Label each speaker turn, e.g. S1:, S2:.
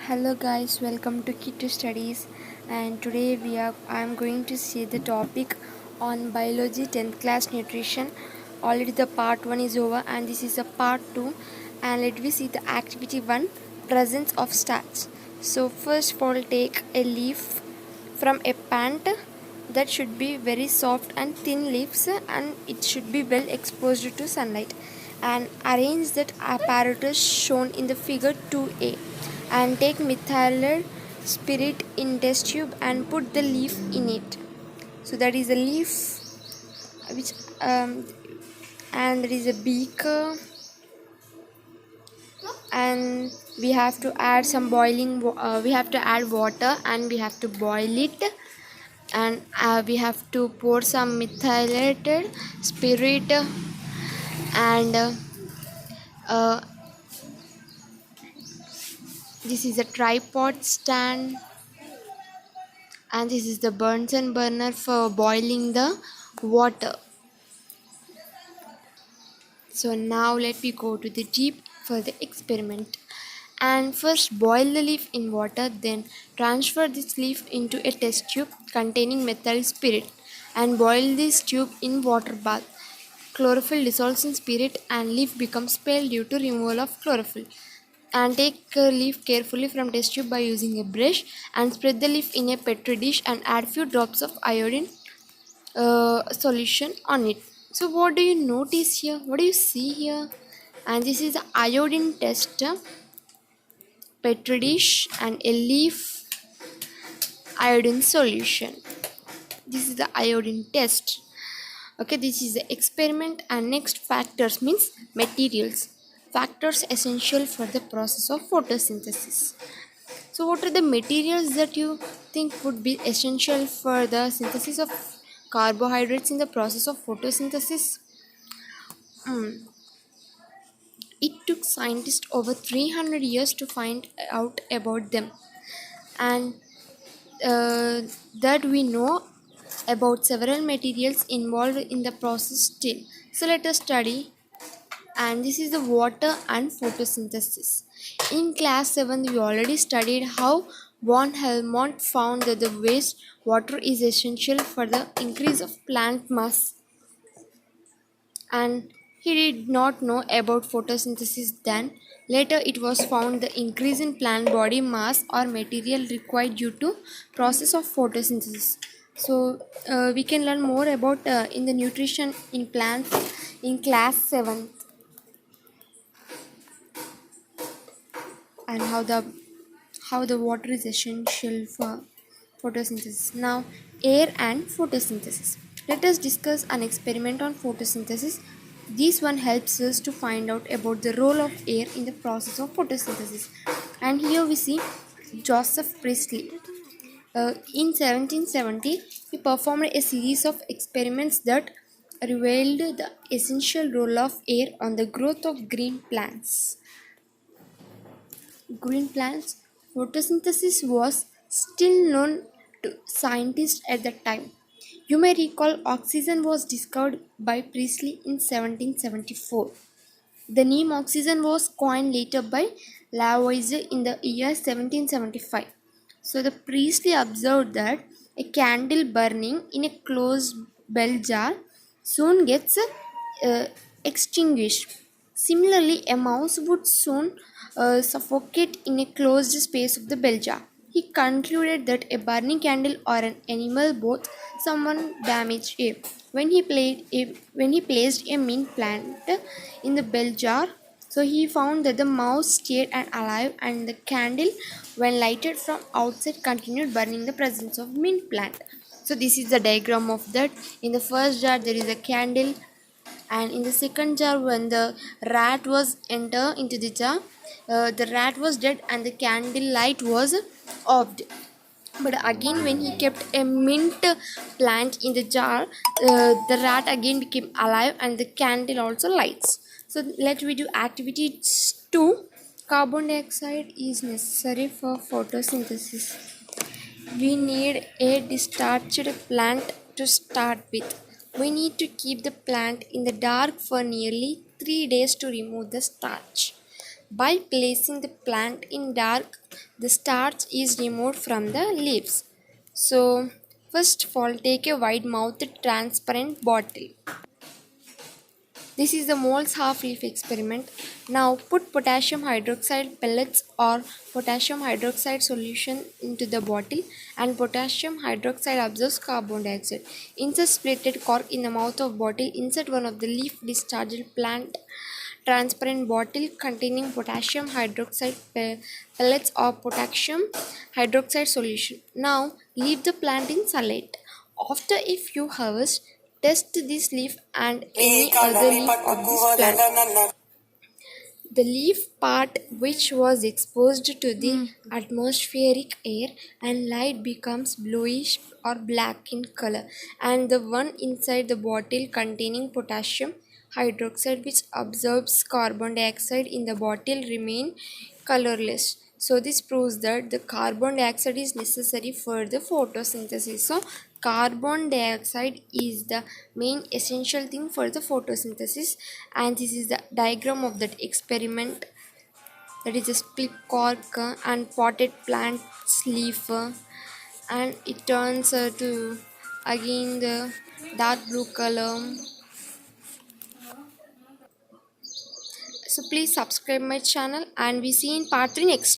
S1: Hello guys, welcome to Kit Studies, and today I am going to see the topic on biology 10th class nutrition. Already the part 1 is over and this is the part 2, and let me see the activity 1, presence of starch. So first of all, take a leaf from a plant that should be very soft and thin leaves, and it should be well exposed to sunlight, and arrange that apparatus shown in the figure 2a, and take methyl spirit in test tube and put the leaf in it. So that is a leaf which and there is a beaker, and we have to add some we have to add water and we have to boil it, and we have to pour some methylated spirit, and uh, this is a tripod stand, and this is the Bunsen burner for boiling the water. So now let me go to the deep for the experiment. And first boil the leaf in water, then transfer this leaf into a test tube containing methyl spirit and boil this tube in water bath. Chlorophyll dissolves in spirit and leaf becomes pale due to removal of chlorophyll. And take a leaf carefully from test tube by using a brush, and spread the leaf in a petri dish and add few drops of iodine solution on it. So what do you notice here? What do you see here? And this is the iodine test, petri dish and a leaf iodine solution. This is the iodine test. Okay, this is the experiment. And next, factors means materials. Factors essential for the process of photosynthesis. So what are the materials that you think would be essential for the synthesis of carbohydrates in the process of photosynthesis? It took scientists over 300 years to find out about them, and that we know about several materials involved in the process still. So let us study, and this is the water and photosynthesis. In class 7 we already studied how von Helmont found that the waste water is essential for the increase of plant mass, and he did not know about photosynthesis then. Later it was found the increase in plant body mass or material required due to process of photosynthesis. So we can learn more about in the nutrition in plants in class 7, and how the water is essential for photosynthesis. Now, air and photosynthesis. Let us discuss an experiment on photosynthesis. This one helps us to find out about the role of air in the process of photosynthesis. And here we see Joseph Priestley. In 1770, he performed a series of experiments that revealed the essential role of air on the growth of green plants. Photosynthesis was still known to scientists at the time. You may recall oxygen was discovered by Priestley in 1774. The name oxygen was coined later by Lavoisier in the year 1775. So the Priestley observed that a candle burning in a closed bell jar soon gets extinguished. Similarly, a mouse would soon suffocate in a closed space of the bell jar. He concluded that a burning candle or an animal both someone damaged it. When he placed a mint plant in the bell jar, so he found that the mouse stayed and alive, and the candle, when lighted from outside, continued burning in the presence of mint plant. So this is the diagram of that. In the first jar there is a candle, and in the second jar, when the rat was enter into the jar, the rat was dead and the candle light was offed. But again, when he kept a mint plant in the jar, the rat again became alive and the candle also lights. So let we do activity 2. Carbon dioxide is necessary for photosynthesis. We need a discharged plant to start with. We need to keep the plant in the dark for nearly 3 days to remove the starch. By placing the plant in dark, the starch is removed from the leaves. So, first of all, take a wide mouthed transparent bottle. This is the mole's half-leaf experiment. Now put potassium hydroxide pellets or potassium hydroxide solution into the bottle, and potassium hydroxide absorbs carbon dioxide. Insert splitted cork in the mouth of bottle. Insert one of the leaf discharged plant transparent bottle containing potassium hydroxide pellets or potassium hydroxide solution. Now leave the plant in sunlight. After a few hours, test this leaf and any other leaf of this plant. The leaf part which was exposed to the atmospheric air and light becomes bluish or black in color, and the one inside the bottle containing potassium hydroxide which absorbs carbon dioxide in the bottle remain colorless. So this proves that the carbon dioxide is necessary for the photosynthesis. So carbon dioxide is the main essential thing for the photosynthesis, and this is the diagram of that experiment. That is a split cork and potted plant's leaf, and it turns to again the dark blue color. So please subscribe my channel, and we see in part 3 next.